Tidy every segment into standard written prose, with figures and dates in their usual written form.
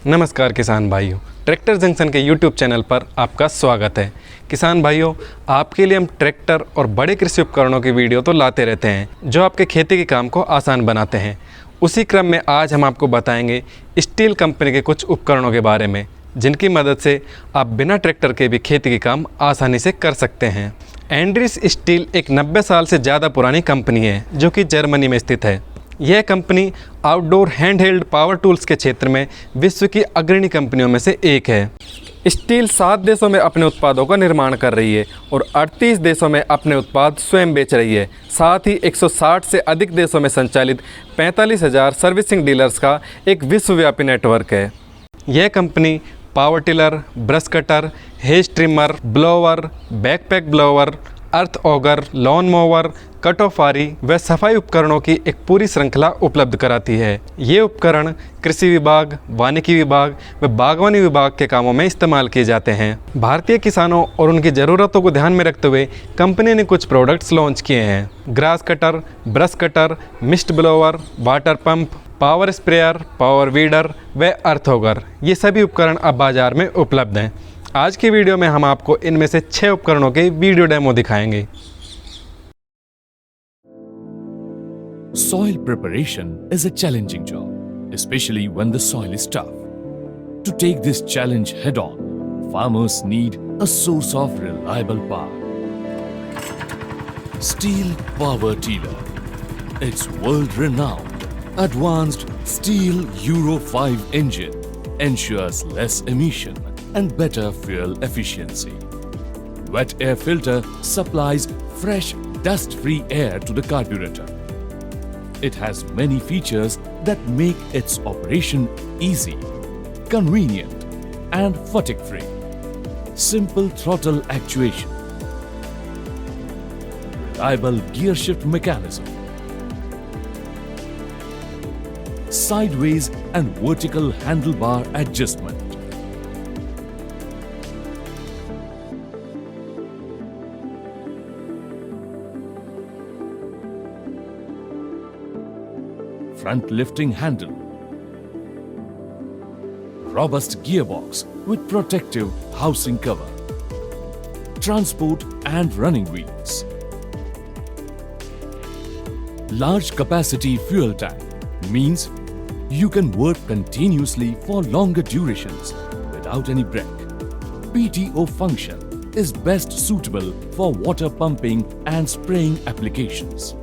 नमस्कार किसान भाइयों, ट्रैक्टर जंक्शन के YouTube चैनल पर आपका स्वागत है। किसान भाइयों, आपके लिए हम ट्रैक्टर और बड़े कृषि उपकरणों की वीडियो तो लाते रहते हैं जो आपके खेती के काम को आसान बनाते हैं। उसी क्रम में आज हम आपको बताएंगे स्टील कंपनी के कुछ उपकरणों के बारे में, जिनकी मदद से आप बिना ट्रैक्टर के भी खेती के काम आसानी से कर सकते हैं। एंड्रिस स्टील एक 90 साल से ज़्यादा पुरानी कंपनी है जो कि जर्मनी में स्थित है। यह company outdoor handheld power tools के क्षेत्र में विश्व की अग्रणी कंपनियों में से एक है। स्टील 7 देशों में अपने उत्पादों का निर्माण कर रही है और 38 देशों में अपने उत्पाद स्वयं बेच रही है। साथ ही 160 से अधिक देशों में संचालित 45,000 सर्विसिंग डीलर्स का एक विश्वव्यापी नेटवर्क है। यह company power tiller, brush cutter, hedge trimmer, blower, backpack blower, earth auger, lawn mower, कटोफारी व सफाई उपकरणों की एक पूरी श्रृंखला उपलब्ध कराती है। ये उपकरण कृषि विभाग, वानिकी विभाग व बागवानी विभाग के कामों में इस्तेमाल किए जाते हैं। भारतीय किसानों और उनकी ज़रूरतों को ध्यान में रखते हुए कंपनी ने कुछ प्रोडक्ट्स लॉन्च किए हैं। Grass cutter, brush cutter, mist blower, water pump, power sprayer, power weeder व अर्थ ऑगर, ये सभी उपकरण अब बाज़ार में उपलब्ध हैं। आज की वीडियो में हम आपको इनमें से 6 उपकरणों के वीडियो डेमो दिखाएंगे। Soil preparation is a challenging job, especially when the soil is tough. To take this challenge head on, farmers need a source of reliable power. Steel Power Tiller. Its world-renowned, advanced steel Euro 5 engine ensures less emission and better fuel efficiency. Wet air filter supplies fresh, dust-free air to the carburetor. It has many features that make its operation easy, convenient, and fatigue-free. Simple throttle actuation, reliable gear shift mechanism, sideways and vertical handlebar adjustment. Front lifting handle, robust gearbox with protective housing cover, transport and running wheels, large capacity fuel tank means you can work continuously for longer durations without any break. PTO function is best suitable for water pumping and spraying applications.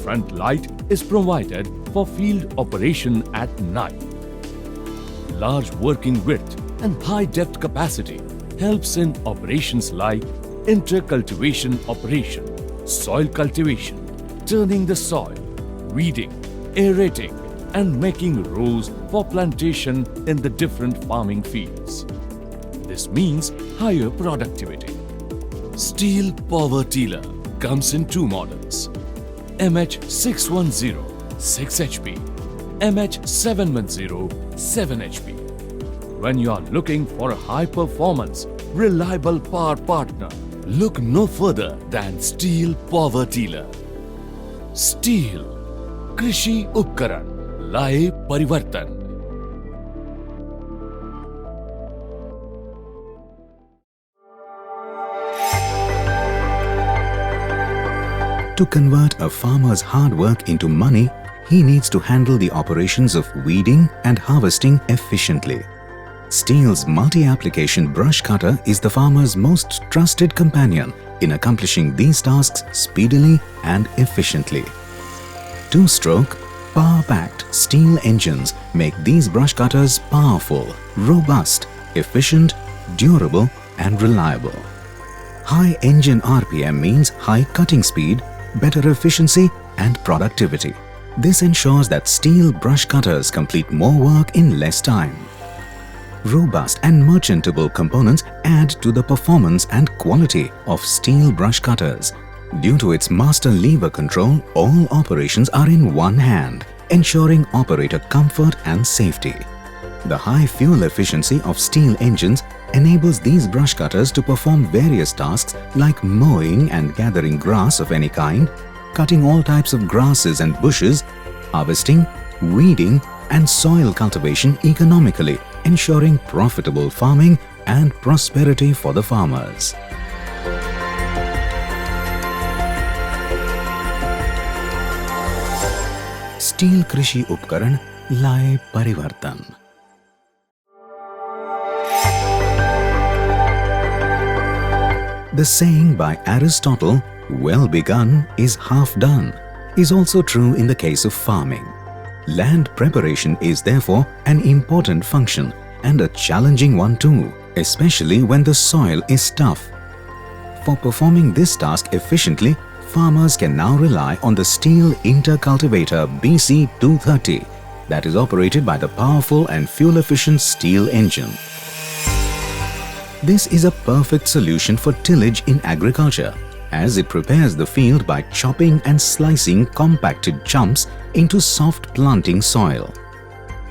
Front light is provided for field operation at night. Large working width and high depth capacity helps in operations like intercultivation operation, soil cultivation, turning the soil, weeding, aerating, and making rows for plantation in the different farming fields. This means higher productivity. Steel Power Tiller comes in 2 models: MH610 6 HP, MH710 7 HP. When you are looking for a high performance, reliable power partner, look no further than Steel Power Tiller. Steel कृषि उपकरण लाए परिवर्तन। To convert a farmer's hard work into money, he needs to handle the operations of weeding and harvesting efficiently. Steel's multi-application brush cutter is the farmer's most trusted companion in accomplishing these tasks speedily and efficiently. 2-stroke, power-packed steel engines make these brush cutters powerful, robust, efficient, durable and reliable. High engine RPM means high cutting speed, better efficiency and productivity. This ensures that steel brush cutters complete more work in less time. Robust and merchantable components add to the performance and quality of steel brush cutters. Due to its master lever control, all operations are in one hand, ensuring operator comfort and safety. The high fuel efficiency of steel engines enables these brush cutters to perform various tasks like mowing and gathering grass of any kind, cutting all types of grasses and bushes, harvesting, weeding and soil cultivation economically, ensuring profitable farming and prosperity for the farmers. Steel कृषि उपकरण लाए परिवर्तन। The saying by Aristotle, "Well begun is half done," is also true in the case of farming. Land preparation is therefore an important function and a challenging one too, especially when the soil is tough. For performing this task efficiently, farmers can now rely on the Stihl intercultivator BC230 that is operated by the powerful and fuel-efficient Stihl engine. This is a perfect solution for tillage in agriculture, as it prepares the field by chopping and slicing compacted chunks into soft planting soil.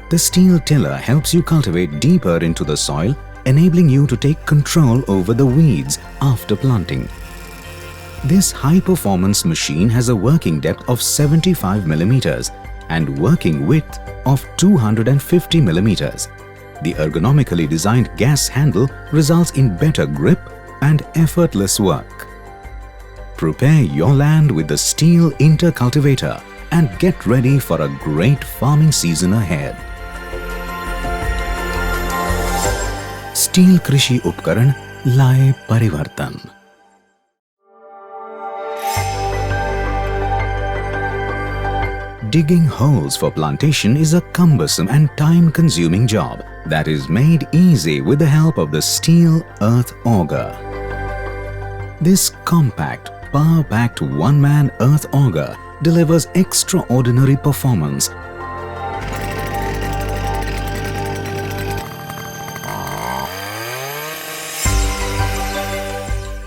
The Stihl tiller helps you cultivate deeper into the soil, enabling you to take control over the weeds after planting. This high-performance machine has a working depth of 75 mm and working width of 250 mm. The ergonomically designed gas handle results in better grip and effortless work. Prepare your land with the Stihl intercultivator and get ready for a great farming season ahead. Steel कृषि उपकरण लाए परिवर्तन। Digging holes for plantation is a cumbersome and time-consuming job that is made easy with the help of the Stihl Earth Auger. This compact, power-packed one-man earth auger delivers extraordinary performance.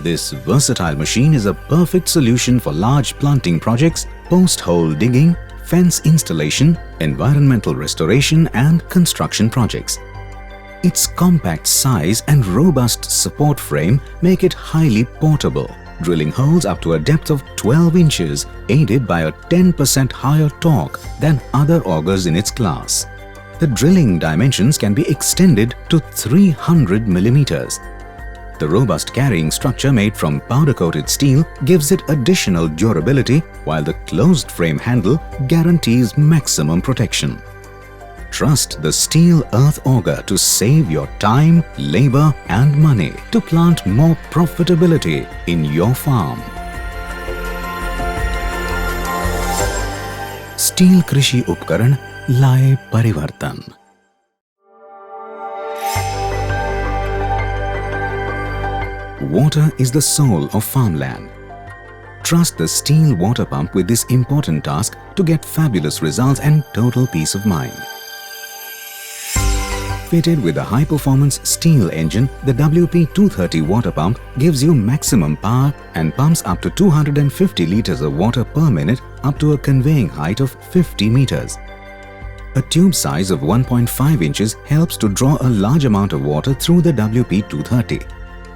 This versatile machine is a perfect solution for large planting projects, post-hole digging, fence installation, environmental restoration and construction projects. Its compact size and robust support frame make it highly portable, drilling holes up to a depth of 12 inches, aided by a 10% higher torque than other augers in its class. The drilling dimensions can be extended to 300 millimeters. The robust carrying structure made from powder-coated steel gives it additional durability, while the closed frame handle guarantees maximum protection. Trust the Stihl Earth Auger to save your time, labor and money to plant more profitability in your farm. Steel कृषि उपकरण लाए परिवर्तन। Water is the soul of farmland. Trust the Stihl water pump with this important task to get fabulous results and total peace of mind. Fitted with a high-performance Stihl engine, the WP230 water pump gives you maximum power and pumps up to 250 liters of water per minute up to a conveying height of 50 meters. A tube size of 1.5 inches helps to draw a large amount of water through the WP230.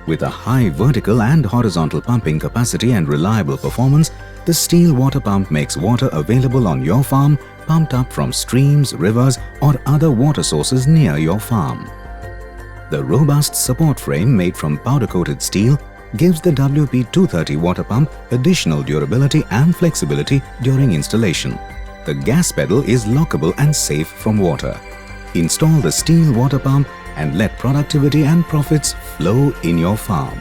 With a high vertical and horizontal pumping capacity and reliable performance, the Stihl water pump makes water available on your farm, pumped up from streams, rivers or other water sources near your farm. The robust support frame made from powder-coated steel gives the WP230 water pump additional durability and flexibility during installation. The gas pedal is lockable and safe from water. Install the Stihl water pump and let productivity and profits flow in your farm.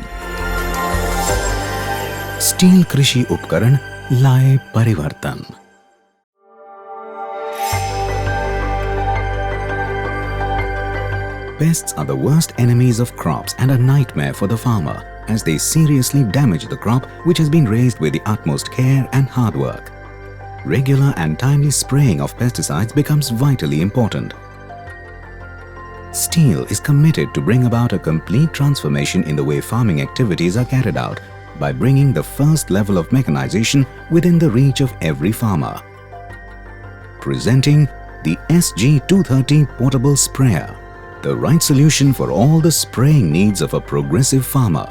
Steel कृषि उपकरण लाए परिवर्तन। Pests are the worst enemies of crops and a nightmare for the farmer, as they seriously damage the crop which has been raised with the utmost care and hard work. Regular and timely spraying of pesticides becomes vitally important. Stihl is committed to bring about a complete transformation in the way farming activities are carried out by bringing the first level of mechanization within the reach of every farmer. Presenting the SG230 portable sprayer, the right solution for all the spraying needs of a progressive farmer.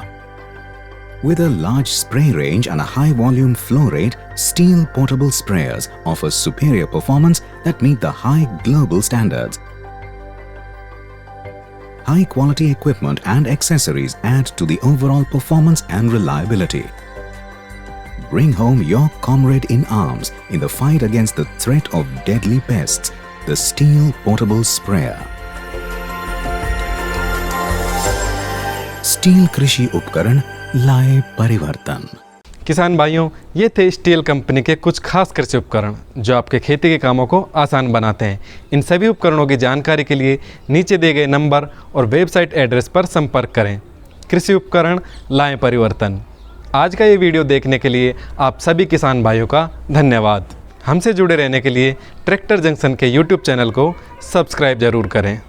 With a large spray range and a high volume flow rate, Stihl portable sprayers offer superior performance that meet the high global standards. High quality equipment and accessories add to the overall performance and reliability. Bring home your comrade in arms in the fight against the threat of deadly pests, the Stihl portable sprayer. Stihl कृषि उपकरण लाए परिवर्तन। किसान भाइयों, ये थे steel company के कुछ खास कृषि उपकरण जो आपके खेती के कामों को आसान बनाते हैं। इन सभी उपकरणों की जानकारी के लिए नीचे दिए गए नंबर और वेबसाइट एड्रेस पर संपर्क करें। कृषि उपकरण लाएं परिवर्तन। आज का ये वीडियो देखने के लिए आप सभी किसान भाइयों का धन्यवाद। हमसे जुड़े रहने के लिए ट्रैक्टर जंक्शन के YouTube चैनल को सब्सक्राइब जरूर करें।